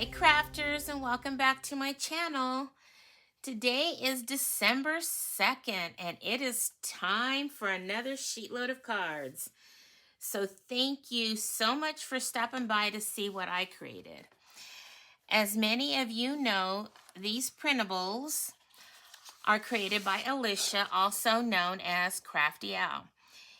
Hi crafters, and welcome back to my channel. Today is December 2nd and it is time for another sheet load of cards. So thank you so much for stopping by to see what I created. As many of you know, these printables are created by Alicia, also known as Crafty Owl.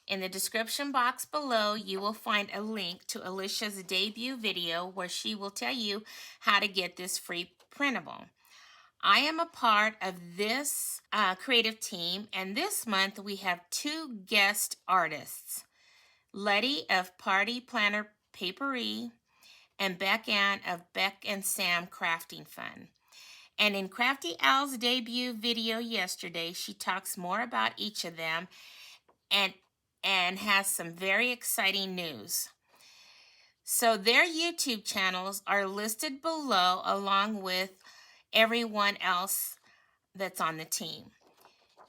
In the description box below, you will find a link to Alicia's debut video where she will tell you how to get this free printable. I am a part of this creative team, and this month we have two guest artists, Letty of Party Planner Papery and Beck Ann of Beck and Sam Crafting Fun. And in Crafty Owl's debut video yesterday, she talks more about each of them and has some very exciting news. So their YouTube channels are listed below along with everyone else that's on the team.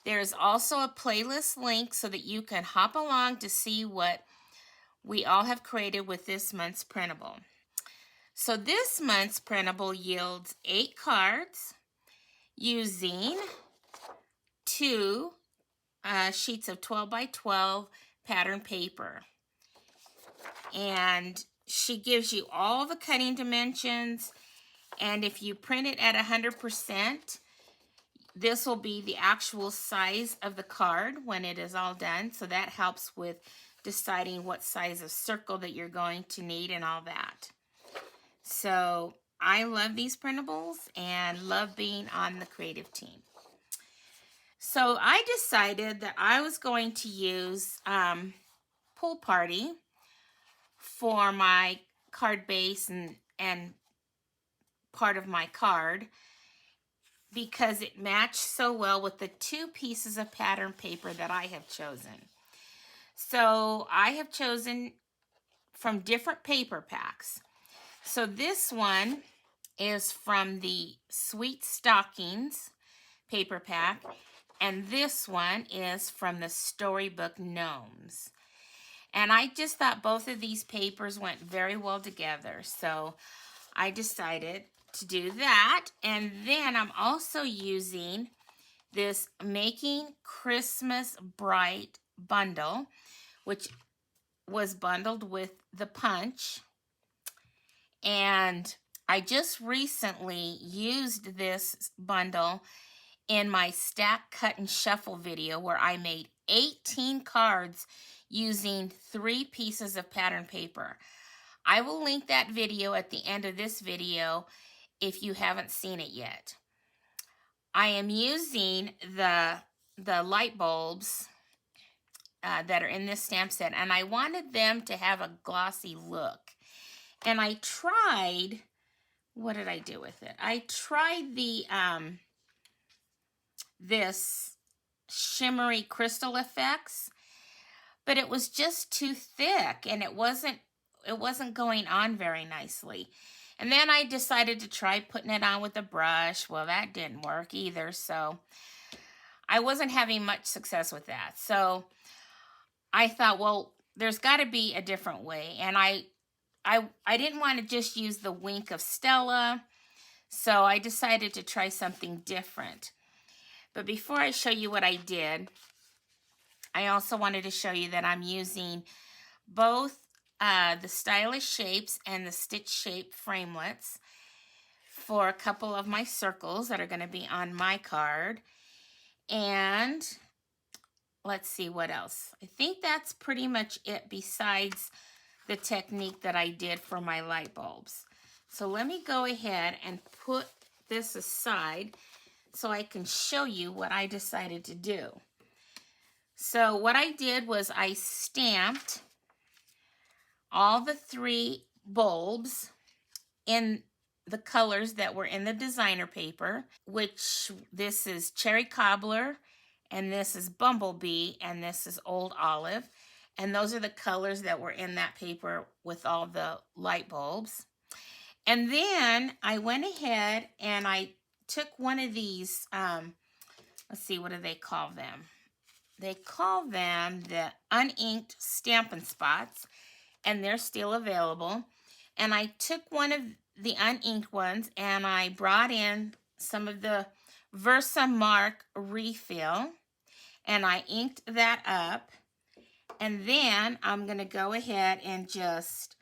There is also a playlist link so that you can hop along to see what we all have created with this month's printable. So this month's printable yields 8 cards using 2 sheets of 12 by 12 pattern paper. And she gives you all the cutting dimensions, and if you print it at 100%, this will be the actual size of the card when it is all done. So that helps with deciding what size of circle that you're going to need and all that. So I love these printables and love being on the creative team. So I decided that I was going to use Pool Party for my card base and part of my card because it matched so well with the 2 pieces of pattern paper that I have chosen. So I have chosen from different paper packs. So this one is from the Sweet Stockings paper pack, and this one is from the Storybook Gnomes. And I just thought both of these papers went very well together, so I decided to do that. And then I'm also using this Making Christmas Bright bundle, which was bundled with the punch. And I just recently used this bundle in my stack, cut, and shuffle video where I made 18 cards using 3 pieces of pattern paper. I will link that video at the end of this video if you haven't seen it yet. I am using the light bulbs that are in this stamp set, and I wanted them to have a glossy look. And I tried, what did I do with it? I tried the this shimmery crystal effects, but it was just too thick and it wasn't going on very nicely. And then I decided to try putting it on with a brush. Well, that didn't work either, so I wasn't having much success with that. So I thought, well, there's got to be a different way. And I didn't want to just use the wink of Stella, so I decided to try something different. But before I show you what I did, I also wanted to show you that I'm using both the Stylish Shapes and the Stitch Shape framelits for a couple of my circles that are going to be on my card. And let's see what else. I think that's pretty much it besides the technique that I did for my light bulbs. So let me go ahead and put this aside so I can show you what I decided to do. So what I did was I stamped all the 3 bulbs in the colors that were in the designer paper, which this is Cherry Cobbler, and this is Bumblebee, and this is Old Olive. And those are the colors that were in that paper with all the light bulbs. And then I went ahead and I took one of these, let's see, what do they call them? They call them the uninked Stampin' Spots, and they're still available. And I took one of the uninked ones, and I brought in some of the Versamark refill, and I inked that up. And then I'm going to go ahead and just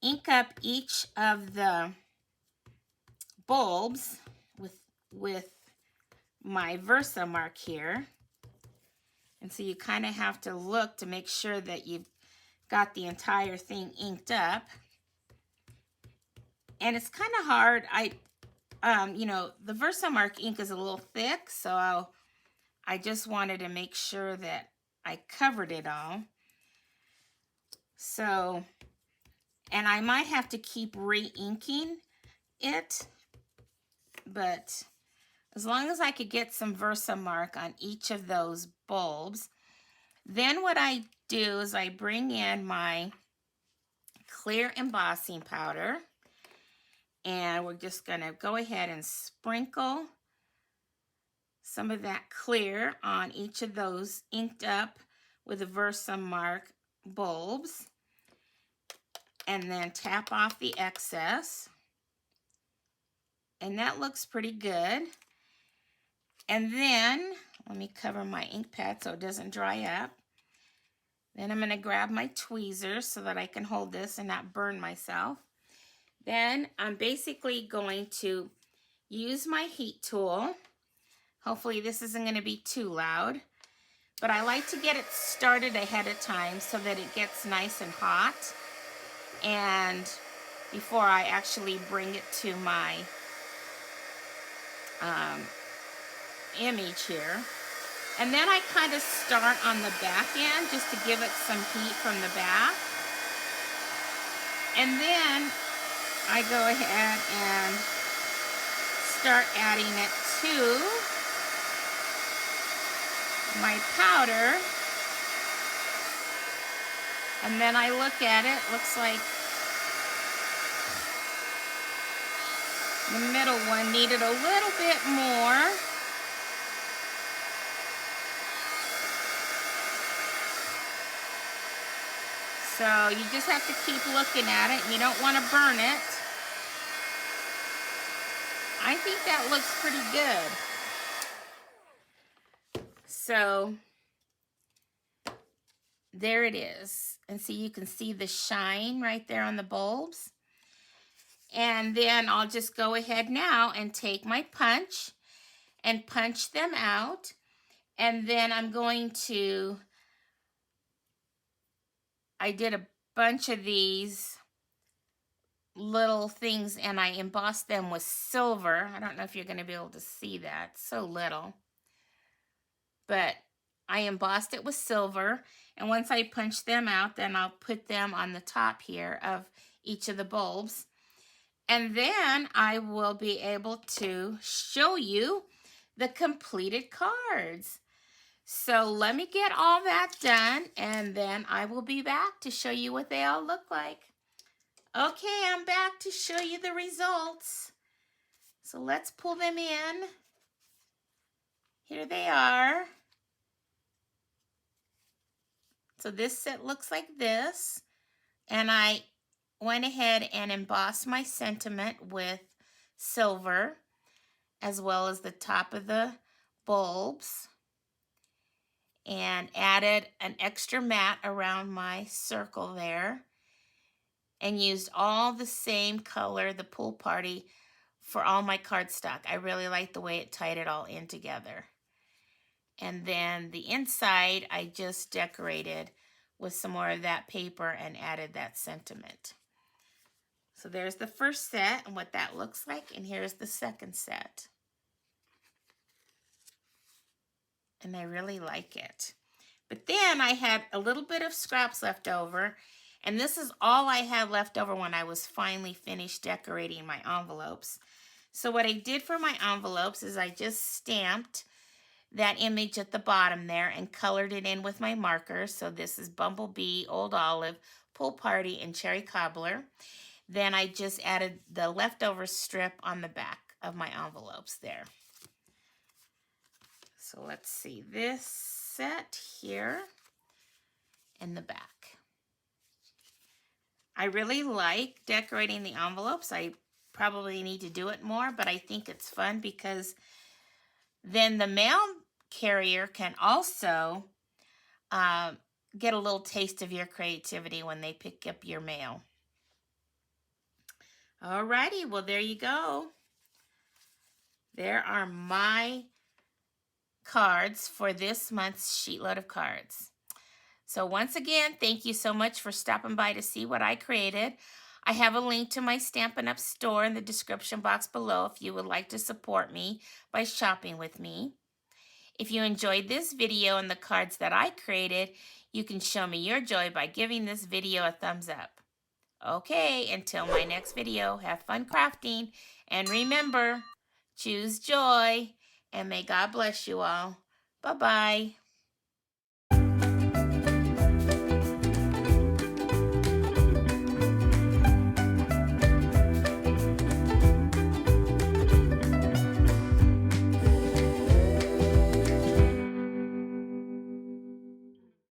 ink up each of the bulbs with my Versamark here. And so you kind of have to look to make sure that you've got the entire thing inked up. And it's kind of hard. You know, the Versamark ink is a little thick, so I just wanted to make sure that I covered it all. So, and I might have to keep re-inking it, but as long as I could get some Versamark on each of those bulbs, then what I do is I bring in my clear embossing powder, and we're just going to go ahead and sprinkle some of that clear on each of those inked up with the Versamark bulbs, and then tap off the excess. And that looks pretty good. And then, let me cover my ink pad so it doesn't dry up. Then I'm going to grab my tweezers so that I can hold this and not burn myself. Then I'm basically going to use my heat tool. Hopefully this isn't going to be too loud. But I like to get it started ahead of time so that it gets nice and hot. And before I actually bring it to my image here. And then I kind of start on the back end just to give it some heat from the back. And then I go ahead and start adding it to my powder. And then I look at it, looks like the middle one needed a little bit more. So you just have to keep looking at it. You don't want to burn it. I think that looks pretty good. So there it is. And see, you can see the shine right there on the bulbs. And then I'll just go ahead now and take my punch and punch them out. And then I'm going to, I did a bunch of these little things and I embossed them with silver. I don't know if you're going to be able to see that. It's so little. But I embossed it with silver. And once I punch them out, then I'll put them on the top here of each of the bulbs. And then I will be able to show you the completed cards. So let me get all that done, and then I will be back to show you what they all look like. Okay, I'm back to show you the results. So let's pull them in. Here they are. So this set looks like this. And I went ahead and embossed my sentiment with silver, as well as the top of the bulbs, and added an extra mat around my circle there, and used all the same color, the pool party, for all my cardstock. I really like the way it tied it all in together. And then the inside, I just decorated with some more of that paper and added that sentiment. So there's the first set and what that looks like, and here's the second set. And I really like it. But then I had a little bit of scraps left over, and this is all I had left over when I was finally finished decorating my envelopes. So what I did for my envelopes is I just stamped that image at the bottom there and colored it in with my markers. So this is Bumblebee, Old Olive, Pool Party, and Cherry Cobbler. Then I just added the leftover strip on the back of my envelopes there. So let's see this set here in the back. I really like decorating the envelopes. I probably need to do it more, but I think it's fun because then the mail carrier can also um, get a little taste of your creativity when they pick up your mail. Alrighty, well, there you go. There are my cards for this month's Sheetload of Cards. So once again, thank you so much for stopping by to see what I created. I have a link to my Stampin' Up! Store in the description box below if you would like to support me by shopping with me. If you enjoyed this video and the cards that I created, you can show me your joy by giving this video a thumbs up. Okay, until my next video, have fun crafting, and remember, choose joy, and may God bless you all. Bye-bye.